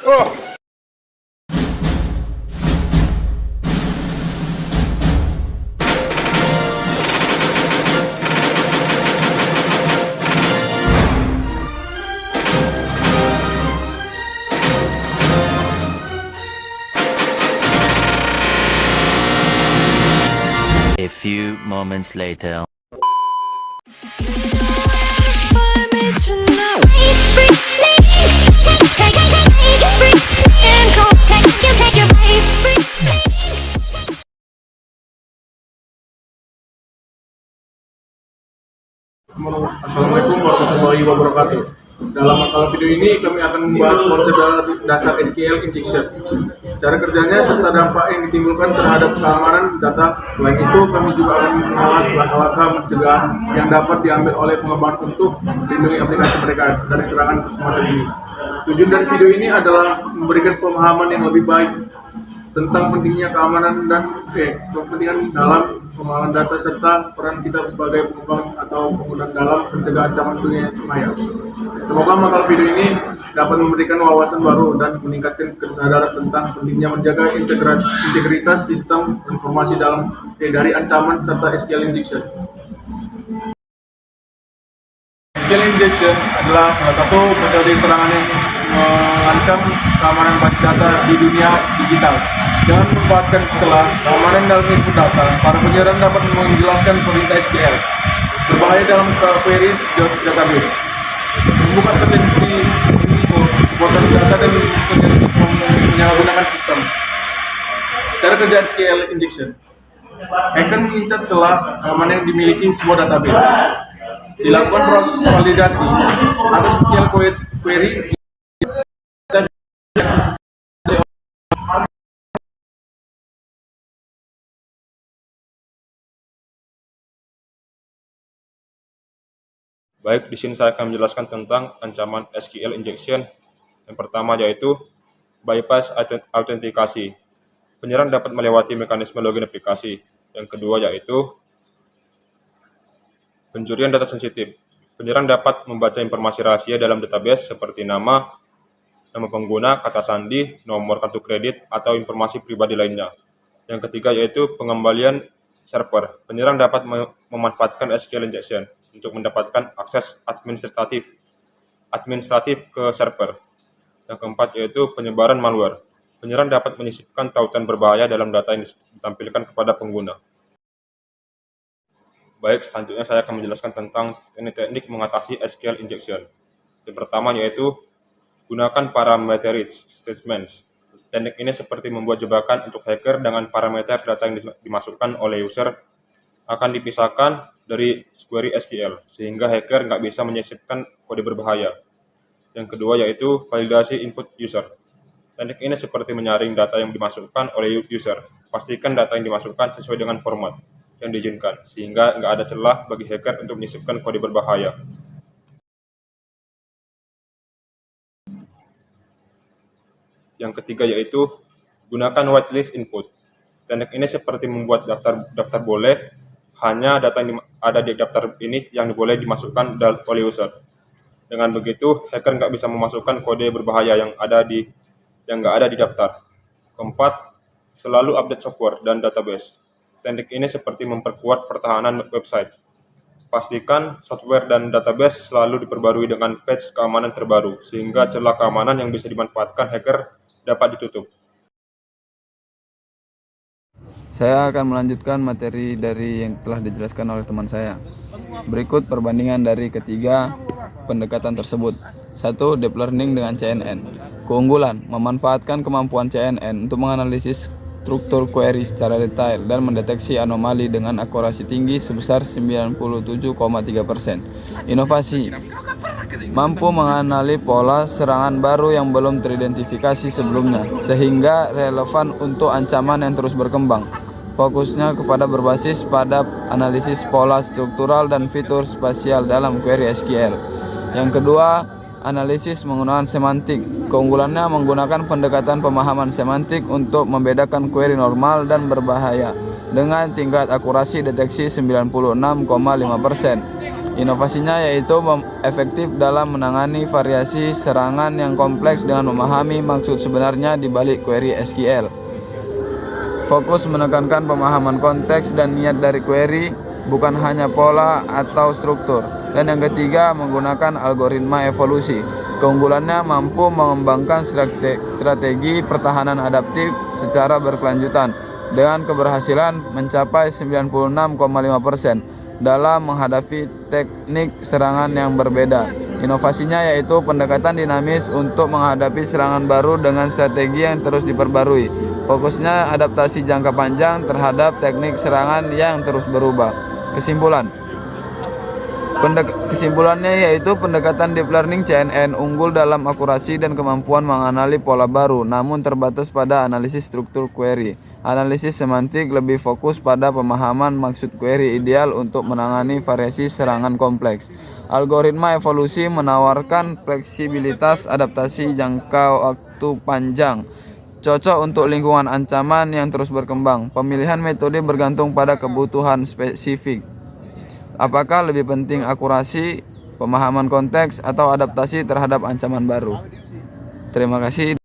A few moments later. Assalamualaikum warahmatullahi wabarakatuh. Dalam makalah video ini kami akan membahas konsep dasar SQL injection, cara kerjanya serta dampak yang ditimbulkan terhadap keamanan data. Selain itu, kami juga akan membahas langkah-langkah pencegahan yang dapat diambil oleh pengembang untuk melindungi aplikasi mereka dari serangan semacam ini. Tujuan dari video ini adalah memberikan pemahaman yang lebih baik tentang pentingnya keamanan dan kepentingan dalam pengolahan data serta peran kita sebagai pengembang atau pengguna dalam mencegah ancaman dunia maya. Semoga makalah video ini dapat memberikan wawasan baru dan meningkatkan kesadaran tentang pentingnya menjaga integritas sistem informasi dalam dari ancaman serta SQL injection. SQL injection adalah salah satu metode serangan yang mengancam keamanan basis data di dunia digital. Dengan memanfaatkan celah keamanan dalam input data, para penyerang dapat menjelaskan perintah SQL berbahaya dalam query database, membuka potensi risiko kebocoran data dan menyalahgunakan sistem. Cara kerja SQL injection: hacker mengincar celah keamanan yang dimiliki sebuah database. Dilakukan proses validasi atas SQL query. Baik, di sini saya akan menjelaskan tentang ancaman SQL injection. Yang pertama yaitu bypass autentikasi. Penyerang dapat melewati mekanisme login aplikasi. Yang kedua yaitu pencurian data sensitif. Penyerang dapat membaca informasi rahasia dalam database seperti nama pengguna, kata sandi, nomor kartu kredit, atau informasi pribadi lainnya. Yang ketiga yaitu pengembalian server. Penyerang dapat memanfaatkan SQL injection untuk mendapatkan akses administratif ke server. Yang keempat yaitu penyebaran malware. Penyerang dapat menyisipkan tautan berbahaya dalam data yang ditampilkan kepada pengguna. Baik, selanjutnya saya akan menjelaskan tentang teknik mengatasi SQL injection. Yang pertama yaitu gunakan parameter statements. Teknik ini seperti membuat jebakan untuk hacker dengan parameter data yang dimasukkan oleh user akan dipisahkan dari query SQL, sehingga hacker nggak bisa menyisipkan kode berbahaya. Yang kedua yaitu validasi input user. Teknik ini seperti menyaring data yang dimasukkan oleh user. Pastikan data yang dimasukkan sesuai dengan format yang diizinkan, sehingga nggak ada celah bagi hacker untuk menyisipkan kode berbahaya. Yang ketiga yaitu gunakan whitelist input. Teknik ini seperti membuat daftar boleh, hanya data yang ada di daftar ini yang boleh dimasukkan oleh user. Dengan begitu, hacker nggak bisa memasukkan kode berbahaya yang nggak ada di daftar. Keempat, selalu update software dan database. Teknik ini seperti memperkuat pertahanan website. Pastikan software dan database selalu diperbarui dengan patch keamanan terbaru, sehingga celah keamanan yang bisa dimanfaatkan hacker dapat ditutup. Saya akan melanjutkan materi dari yang telah dijelaskan oleh teman saya. Berikut perbandingan dari ketiga pendekatan tersebut. 1. Deep learning dengan CNN. Keunggulan: memanfaatkan kemampuan CNN untuk menganalisis struktur query secara detail dan mendeteksi anomali dengan akurasi tinggi sebesar 97,3%. Inovasi: mampu mengenali pola serangan baru yang belum teridentifikasi sebelumnya, sehingga relevan untuk ancaman yang terus berkembang. Fokusnya kepada berbasis pada analisis pola struktural dan fitur spasial dalam query SQL. Yang kedua, analisis menggunakan semantik. Keunggulannya menggunakan pendekatan pemahaman semantik untuk membedakan query normal dan berbahaya dengan tingkat akurasi deteksi 96,5%. Inovasinya yaitu efektif dalam menangani variasi serangan yang kompleks dengan memahami maksud sebenarnya di balik query SQL. Fokus menekankan pemahaman konteks dan niat dari query, bukan hanya pola atau struktur. Dan yang ketiga, menggunakan algoritma evolusi. Keunggulannya mampu mengembangkan strategi pertahanan adaptif secara berkelanjutan dengan keberhasilan mencapai 96,5% dalam menghadapi teknik serangan yang berbeda. Inovasinya yaitu pendekatan dinamis untuk menghadapi serangan baru dengan strategi yang terus diperbarui. Fokusnya adaptasi jangka panjang terhadap teknik serangan yang terus berubah. Kesimpulannya yaitu pendekatan deep learning CNN unggul dalam akurasi dan kemampuan mengenali pola baru, namun terbatas pada analisis struktur query. Analisis semantik lebih fokus pada pemahaman maksud query ideal untuk menangani variasi serangan kompleks. Algoritma evolusi menawarkan fleksibilitas adaptasi jangka waktu panjang, cocok untuk lingkungan ancaman yang terus berkembang. Pemilihan metode bergantung pada kebutuhan spesifik. Apakah lebih penting akurasi, pemahaman konteks, atau adaptasi terhadap ancaman baru? Terima kasih.